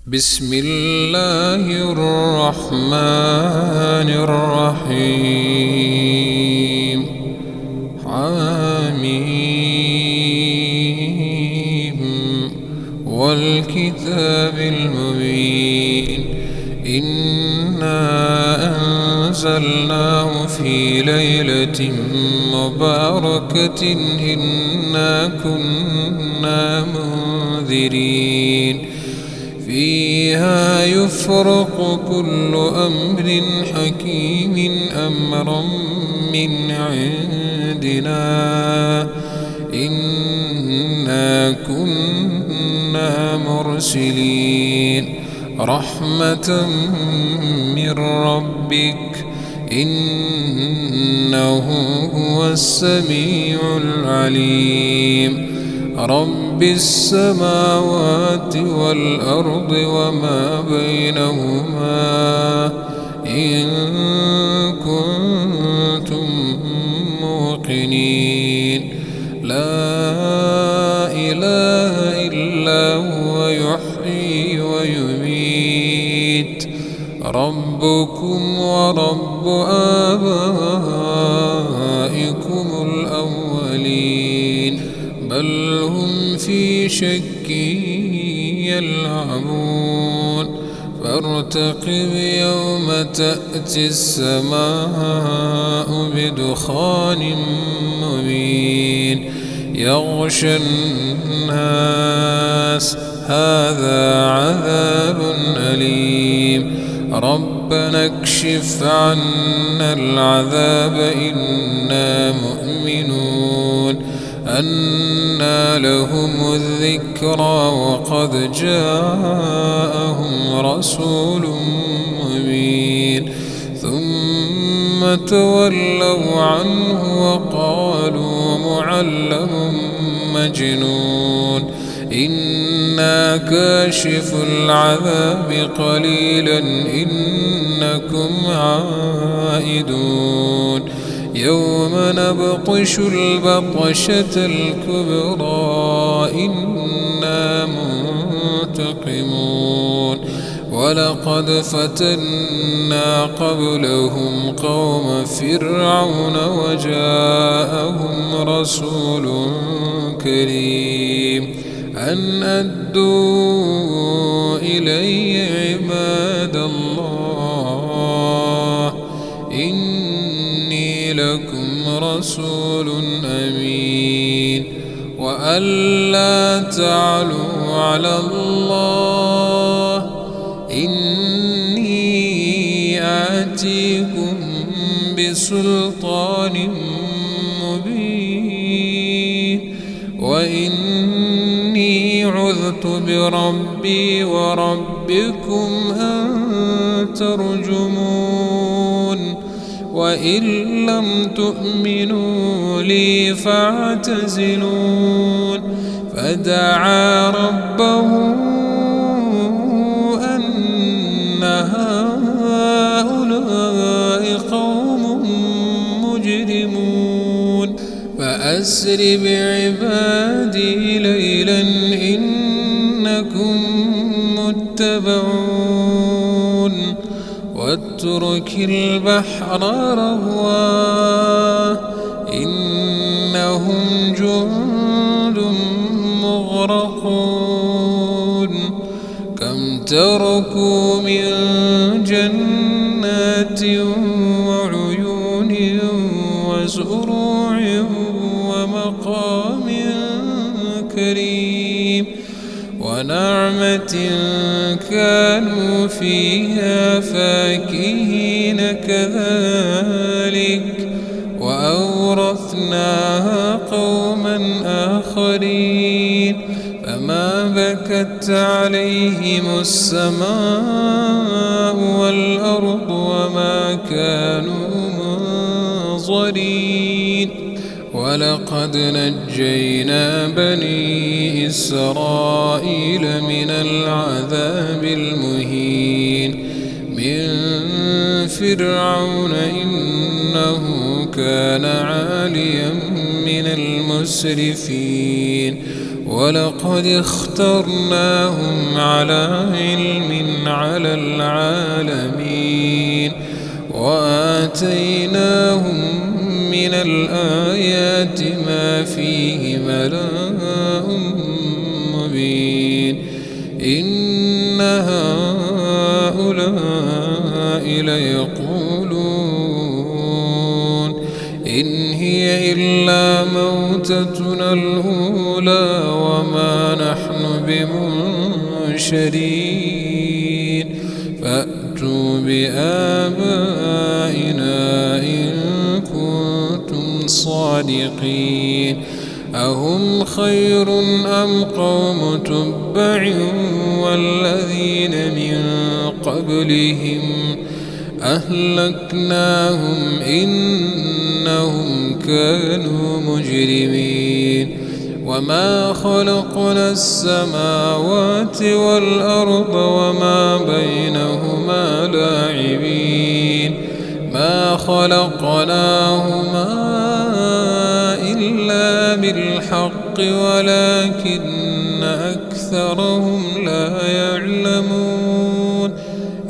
بسم الله الرحمن الرحيم. حميم والكتاب المبين. إنا أنزلناه في ليلة مباركة إنا كنا منذرين فيها يفرق كل أمر حكيم أمرا من عندنا إنا كنا مرسلين رحمة من ربك إنه هو السميع العليم. رب السماوات والأرض وما بينهما إن كنتم موقنين. لا إله إلا هو يحيي ويميت. ربكم ورب آبائكم الأولين بل هم في شك يلعبون. فارتقب يوم تأتي السماء بدخان مبين يغشى الناس هذا عذاب أليم. ربنا اكشف عنا العذاب إنا مؤمنون. أنى لهم الذكرى وقد جاءهم رسول مبين ثم تولوا عنه وقالوا معلم مجنون. إنا كاشف العذاب قليلا إنكم عائدون. يوم نبطش البطشة الكبرى إنا منتقمون. ولقد فتنا قبلهم قوم فرعون وجاءهم رسول كريم أن أدوا إلي عباد الله إني لكم رسول أمين وأن لا تعلوا على الله إني آتيكم بسلطان مبين وإني عذت بربي وربكم أن ترجمون. وإن لم تؤمنوا لي فاعتزلون. فدعا ربه أن هؤلاء قوم مجرمون. فأسر بعبادي ليلا إنكم متبعون. واترك البحر رهوا إنهم جند مغرقون. كم تركوا من جنات وعيون وزروع ومقام كريم ونعمة كانوا فيها فاكهين كذلك وأورثناها قوما آخرين. فما بكت عليهم السماء والأرض وما كانوا منظرين. ولقد نجينا بني إسرائيل من العذاب المهين من فرعون إنه كان عاليا من المسرفين. ولقد اخترناهم على علم على العالمين وآتيناهم من الآيات ما فيه بلاء مبين إن هؤلاء ليقولون إن هي إلا موتتنا الأولى وما نحن بمنشرين فأتوا بآبائنا إن كنتم صادقين أهم خير أم قوم تبع والذين من قبلهم أهلكناهم إنهم كانوا مجرمين وما خلقنا السماوات والأرض وما بينهما لاعبين ما خلقناهما إلا بالحق ولكن أكثرهم لا يعلمون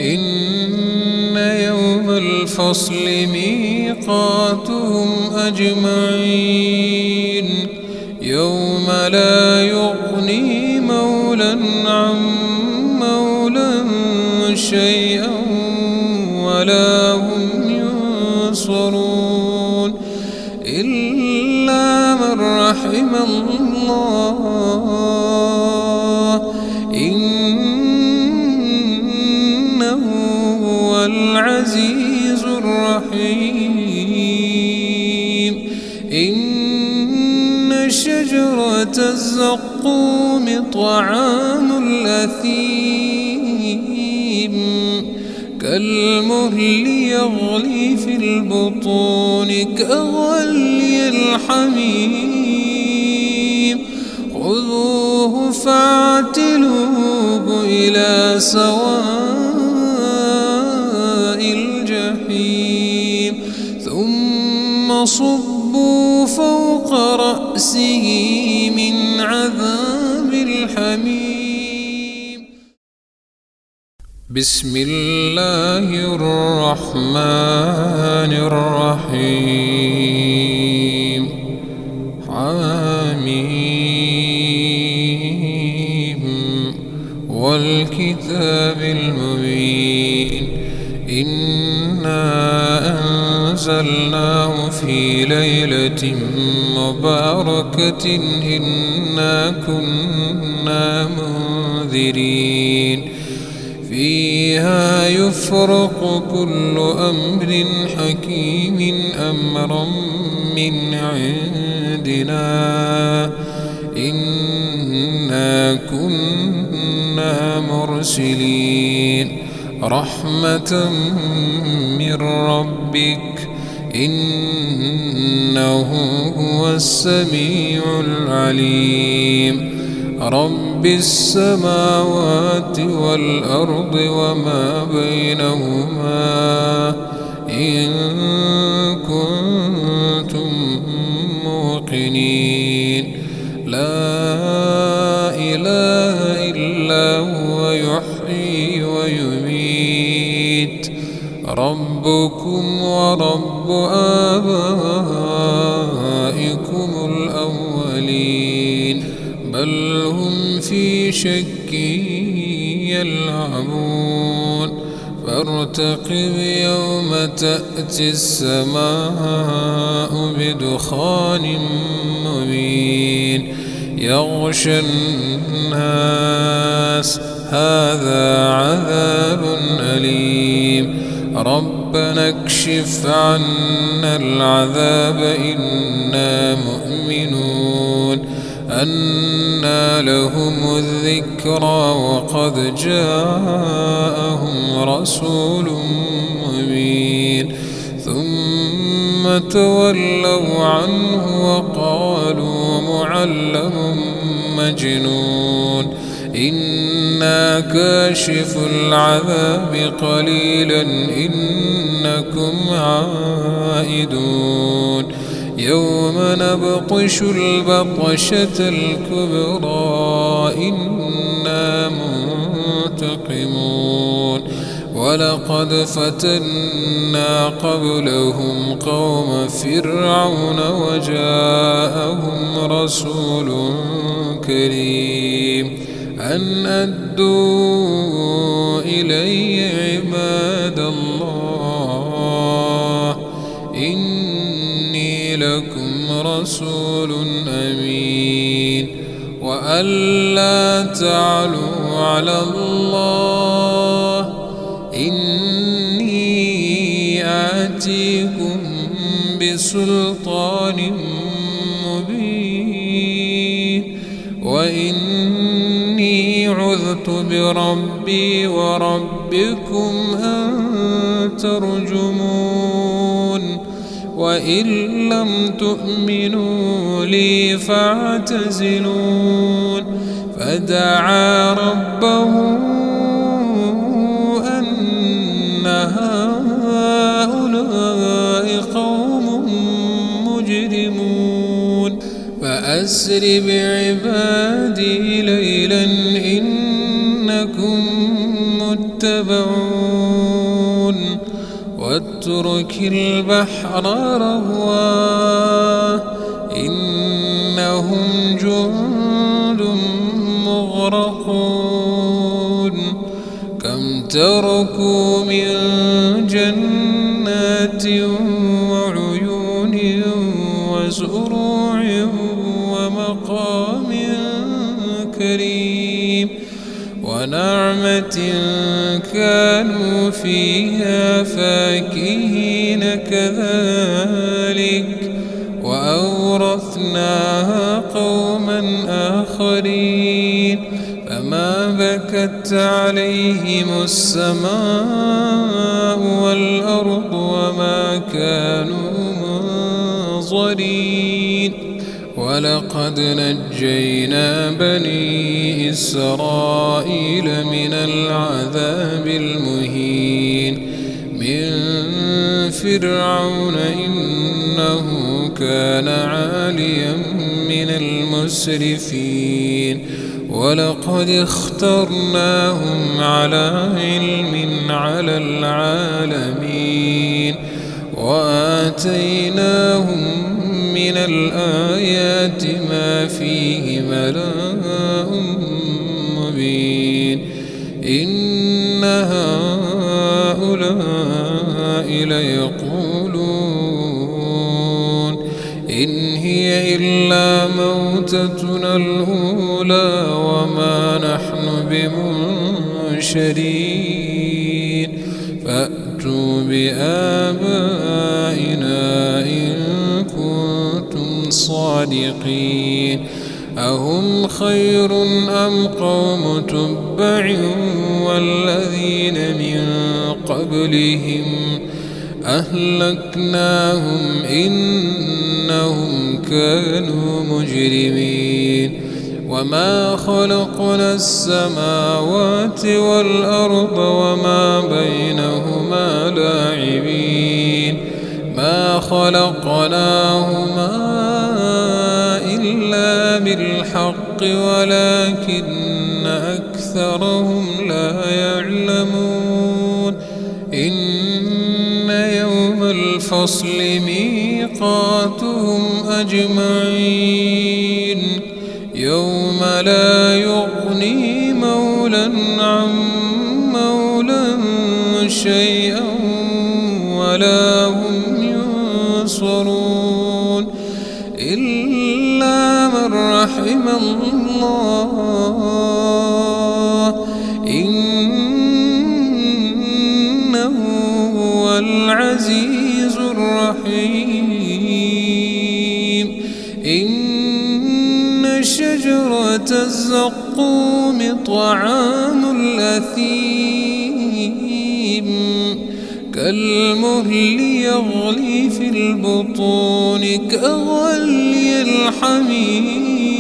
إن يوم الفصل ميقاتهم أجمعين يوم لا يغني مولى عن مولى شيئا ولا هم ينصرون إلا من رحم الله إنه هو العزيز الرحيم إن شجرة الزقوم طعام الأثيم كالمهل يغلي في البطون كغلي الحميم خذوه فاعتلوه إلى سواء الجحيم ثم صبوا فوق رأسه من عذاب الحميم بسم الله الرحمن الرحيم حميم والكتاب المبين إنا أنزلناه في ليلة مباركة إنا كنا منذرين فيها يفرق كل أمر حكيم أمرا من عندنا إنا كنا مرسلين رحمة من ربك إنه هو السميع العليم رب السماوات والأرض وما بينهما إن كنتم موقنين لا إله إلا هو يحيي ويميت ربكم ورب آبائكم الأولين بل هم في شك يلعبون فارتقب يوم تأتي السماء بدخان مبين يغشى الناس هذا عذاب أليم ربنا اكشف عنا العذاب إنا مؤمنون أنى لهم الذكرى وقد جاءهم رسول مبين ثم تولوا عنه وقالوا معلم مجنون إنا كاشف العذاب قليلا إنكم عائدون يوم نبطش البطشة الكبرى إنا منتقمون ولقد فتنا قبلهم قوم فرعون وجاءهم رسول كريم أن أدوا إلي عباد الله إني لكم رسول أمين وأن لا تعلوا على الله إني آتيكم بسلطان مبين وإني عذت بربي وربكم أن ترجمون وإن لم تؤمنوا لي فاعتزلون فدعا ربه أن هؤلاء قوم مجرمون فأسر بعبادي ليلا إنكم متبعون واترك البحر رهوا إنهم جند مغرقون كم تركوا من جنات وعيون وزروع ومقام كريم ونعمة كانوا فيها فاكهين كذلك وأورثناها قوما آخرين فما بكت عليهم السماء والأرض وما كانوا منظرين ولقد نجينا بني إسرائيل من العذاب المهين من فرعون إنه كان عاليا من المسرفين ولقد اخترناهم على علم على العالمين وآتيناهم من الآيات ما فيه بلاء مبين إن هؤلاء ليقولون إن هي إلا موتتنا الأولى وما نحن بمنشرين فأتوا بآبائنا إن كنتم صادقين أهم خير أم قوم تبع والذين من قبلهم أهلكناهم إنهم كانوا مجرمين وما خلقنا السماوات والأرض وما بينهما لاعبين ما خلقناهما إلا بالحق ولكن أكثرهم لا يعلمون إن يوم الفصل ميقاتهم أجمعين يوم لا يغني مولى عن مولى شيئا ولا هم ينصرون إلا من رحم الله إنه هو العزيز الرحيم إن شجرة الزقوم طعام الأثيم كالمهل يغلي في البطون كغلي الحميم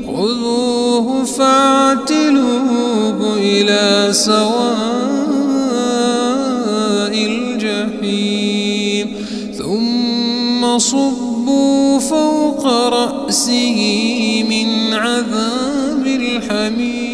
خذوه فاعتلوه إلى سواء الجحيم ثم فصبوا فوق رأسه من عذاب الحميم.